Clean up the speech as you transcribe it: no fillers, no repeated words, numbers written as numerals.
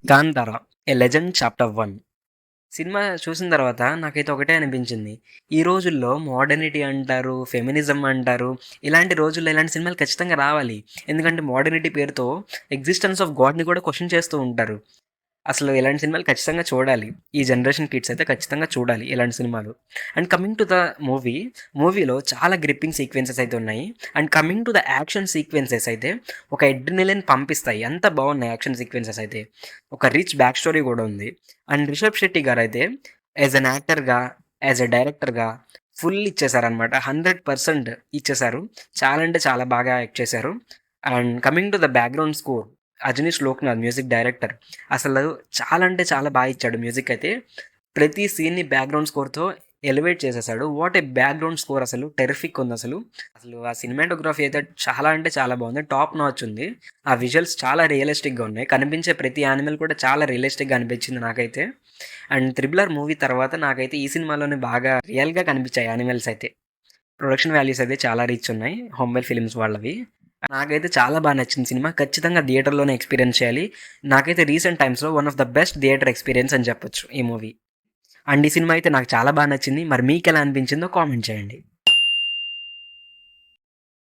'Gandhara a legend chapter 1' cinema చూసిన తర్వాత నాకైతే ఒకటే అనిపించింది. ఈ రోజుల్లో మోడర్నిటీ అంటారు, ఫెమినిజం అంటారు. ఇలాంటి రోజుల్లో ఇలాంటి సినిమాలు ఖచ్చితంగా రావాలి. ఎందుకంటే మోడర్నిటీ పేరుతో ఎగ్జిస్టెన్స్ ఆఫ్ గాడ్‌ని కూడా క్వెషన్ చేస్తూ ఉంటారు. అసలు ఇలాంటి సినిమాలు ఖచ్చితంగా చూడాలి. ఈ జనరేషన్ కిడ్స్ అయితే ఖచ్చితంగా చూడాలి ఇలాంటి సినిమాలు. And coming to the movie, మూవీలో చాలా గ్రిప్పింగ్ సీక్వెన్సెస్ అయితే ఉన్నాయి. And coming to the action sequences అయితే ఒక అడ్రినలిన్ పంపిస్తాయి. అంత బాగున్నాయి యాక్షన్ సీక్వెన్సెస్ అయితే. ఒక రిచ్ బ్యాక్ స్టోరీ కూడా ఉంది. అండ్ రిషబ్ శెట్టి గారు అయితే యాజ్ అన్ యాక్టర్‌గా, యాజ్ ఎ డైరెక్టర్‌గా ఫుల్ ఇచ్చేసారనమాట. 100% ఇచ్చేసారు. చాలా అంటే చాలా బాగా యాక్ట్ చేశారు. And coming to the background score, Ajaneesh Loknath music director అసలు చాలా అంటే చాలా బాగా ఇచ్చాడు మ్యూజిక్ అయితే. ప్రతి సీన్ని బ్యాక్గ్రౌండ్ స్కోర్తో ఎలివేట్ చేసేసాడు. వాట్ ఏ బ్యాక్గ్రౌండ్ స్కోర్, అసలు టెరిఫిక్ ఉంది అసలు. అసలు ఆ సినిమాటోగ్రఫీ అయితే చాలా అంటే చాలా బాగుంది. టాప్ నాచ్ ఉంది. ఆ విజువల్స్ చాలా రియలిస్టిక్గా ఉన్నాయి. కనిపించే ప్రతి యానిమల్ కూడా చాలా రియలిస్టిక్గా అనిపించింది నాకైతే. అండ్ 'త్రిబుల్ ఆర్' మూవీ తర్వాత నాకైతే ఈ సినిమాలోనే బాగా రియల్గా కనిపించాయి యానిమల్స్ అయితే. ప్రొడక్షన్ వాల్యూస్ అయితే చాలా రిచ్ ఉన్నాయి హోమ్‌వేర్ ఫిల్మ్స్ వాళ్ళవి. నాకైతే చాలా బాగా నచ్చింది సినిమా. ఖచ్చితంగా థియేటర్‌లోనే ఎక్స్‌పీరియన్స్ చేయాలి. నాకైతే రీసెంట్ టైమ్స్‌లో one of the best theatre experience అని చెప్పొచ్చు ఈ మూవీ. అండ్ ఈ సినిమా అయితే నాకు చాలా బాగా నచ్చింది. మరి మీకెలా అనిపించిందో కామెంట్ చేయండి.